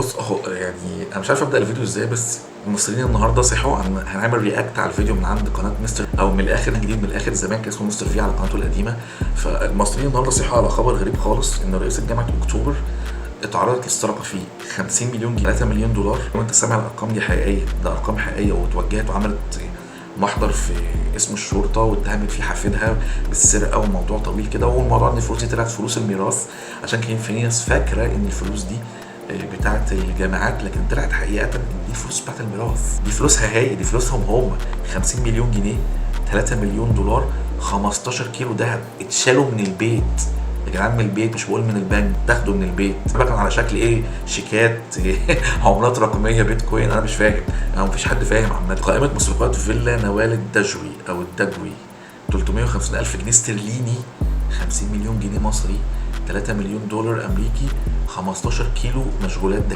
بص اهو يعني انا مش عارف ابدا الفيديو ازاي، بس المصريين النهارده صحوا هنعمل رياكت على الفيديو من عند قناه مستر، او من الاخر جديد، من الاخر زمان كان اسمه مستر في على قناته القديمه. فالمصريين النهارده صحوا على خبر غريب خالص، ان رئيس جامعه اكتوبر اتعرضت للسرقه فيه 50 مليون جنيه، 3 مليون دولار. وانت سامع الارقام دي حقيقيه، ده ارقام حقيقيه، واتوجهت وعملت محضر في اسم الشرطه واتهمت فيه حفيدها بالسرقه، وموضوع طويل كده. والموضوع ان الفلوس دي طلعت فلوس الميراث، عشان كان في ناس فاكره ان الفلوس دي بتاعه الجامعات، لكن طلعت حقيقه ان دي الفلوس بتاعه الميراث، دي فلوسها هي، دي فلوسهم هم. 50 مليون جنيه، 3 مليون دولار، 15 كيلو دهب اتشالوا من البيت. يا جدعان من البيت، مش بقول من البنك، تاخده من البيت. ده كان على شكل ايه؟ شيكات عملات رقميه، بيتكوين، انا مش فاهم، انا مفيش حد فاهم. عامه قائمه مسروقات فيلا نوال الدجوي او الدجوي 350 الف جنيه استرليني، 50 مليون جنيه مصري، 3 مليون دولار امريكي، 15 كيلو مشغولات ده،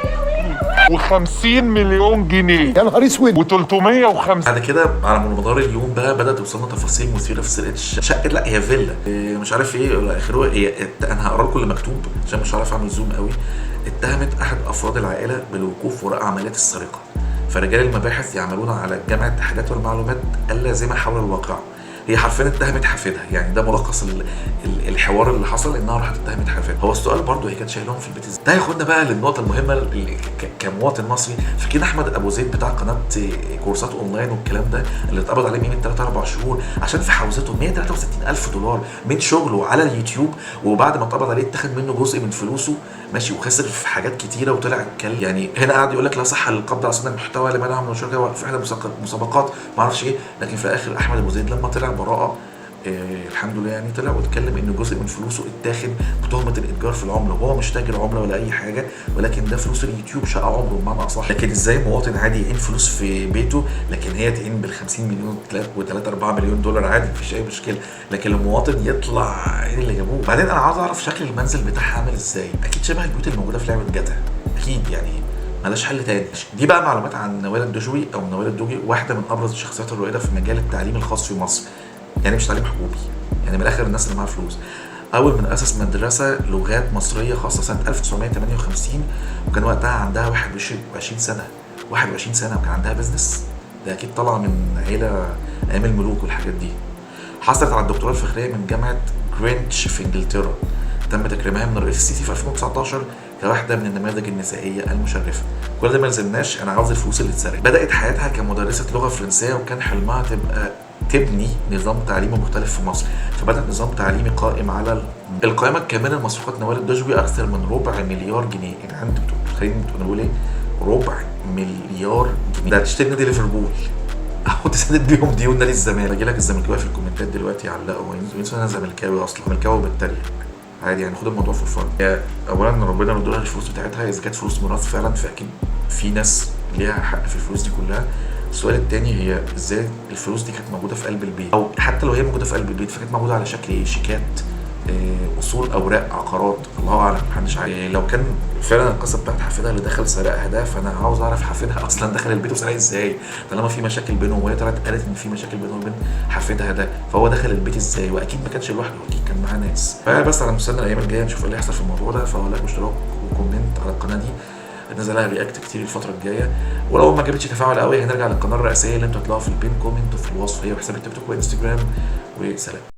و50 مليون جنيه، يا نهار اسود، و305. بعد كده على مدار اليوم بقى بدات توصلنا تفاصيل مثيره في سرقه شقه، لا هي فيلا مش عارف ايه الى اخره. انا هقرا لكم اللي مكتوب عشان مش عارف اعمل زوم قوي. اتهمت احد افراد العائله بالوقوف وراء عمليات السرقه، فرجال المباحث يعملون على جمع التحديات والمعلومات اللازمه حول الواقع. هي حرفيا اتهمت حفيدها، يعني ده ملخص الحوار اللي حصل، انها راحت اتهمت حفيدها. هو السؤال برضه هي كانت شايلهم في البيت ازاي؟ ده ياخدنا بقى للنقطه المهمه كمواطن مصري. فاكرين احمد ابو زيد بتاع قناه كورسات اونلاين والكلام ده، اللي اتقبض عليه من 3 4 شهور عشان في حوزته 163 الف دولار من شغله على اليوتيوب، وبعد ما اتقبض عليه اتاخد منه جزء من فلوسه ماشي، وخسر في حاجات كتيره وطلع اتكلم. يعني هنا قاعد يقول لك لا صحه للقبض على صناع المحتوى لمنعه من الشركه في احدى مسابقات ما اعرفش ايه، لكن في الاخر احمد ابو زيد لما طلع براءه الحمد لله، يعني طلع واتكلم ان جزء من فلوسه اتاخد بتهمه الاتجار في العمله، وهو مش تاجر عمله ولا اي حاجه، ولكن ده فلوس اليوتيوب، شقه عمره بمعنى اصح. لكن ازاي مواطن عادي يعين فلوس في بيته، لكن هي تعين بال 50 مليون و3 4 مليون دولار عادي، مفيش اي مشكله، لكن المواطن يطلع ايه اللي جابوه. بعدين انا عاوز اعرف شكل المنزل بتاعها عامل ازاي، اكيد شبه البيوت اللي موجوده في لعبه جاتا، اكيد يعني ملاش حل تاني. دي بقى معلومات عن نوال الدجوي او نوال الدجوي، واحده من ابرز الشخصيات الرائده في مجال التعليم الخاص في مصر، يعني مش تعليم حكومي، يعني من الاخر الناس اللي معاها فلوس. اول من اسس مدرسه لغات مصريه خاصه سنه 1958، وكان وقتها عندها 21 سنه، 21 سنه، وكان عندها بزنس. ده اكيد طالعه من عيله ايام الملوك والحاجات دي. حصلت على الدكتوراه الفخريه من جامعه جرينتش في انجلترا، تم تكريمها من الرئيس السيسي في 2019 كواحده من النماذج النسائيه المشرفه. كل ده ما يلزمناش، انا عاوز الفلوس اللي اتسرقت. بدات حياتها كمدرسه لغه فرنسيه، وكان حلمها تبني نظام تعليمي مختلف في مصر، فبدأ نظام تعليمي قائم على القائمة الكاملة لمصروفات نوال الدجوي أكثر من ربع مليار جنيه. يعني أنت بتخليني بتقول إيه؟ ربع مليار جنيه، ده تشتري نادي ليفربول أو تسدد بيهم ديون نادي الزمالك. أجي لك الزملكاويه في الكومنتات دلوقتي يعلقوا وينسوا أنا زملكاوي أصلا، زملكاوي بالتريق عادي، يعني خد الموضوع في الفن. اولا ربنا يرد لها الفلوس بتاعتها، اذا كانت فلوس ميراث فعلا فاكيد في ناس ليها حق في الفلوس دي كلها. السؤال الثاني هي ازاي الفلوس دي كانت موجوده في قلب البيت، او حتى لو هي موجوده في قلب البيت فكانت موجوده على شكل ايه؟ شيكات، اصول، اوراق، عقارات، الله اعلم، محدش عارف. لو كان فعلا القصه بتاعت حفيدها اللي دخل سرقها ده، فانا عاوز اعرف حفيدها اصلا دخل البيت وسرق ازاي، طالما في مشاكل بينهم، وهي طلعت قالت ان في مشاكل بينهم وبين حفيدها ده، فهو دخل البيت ازاي؟ واكيد ما كانش لوحده، اكيد كان معاه ناس. فبس على مستنى الايام الجايه نشوف ايه اللي هيحصل في الموضوع ده. فهو لايك واشتراك وكومنت على القناه دي، نزل لها رياكت كتير الفتره الجايه، ولو ما جابتش تفاعل قوي هنرجع للقناه الرئيسيه اللي انتوا هتلاقوها في البين كومنت وفي الوصف، هي وحساب التيك توك وانستجرام. وسلام.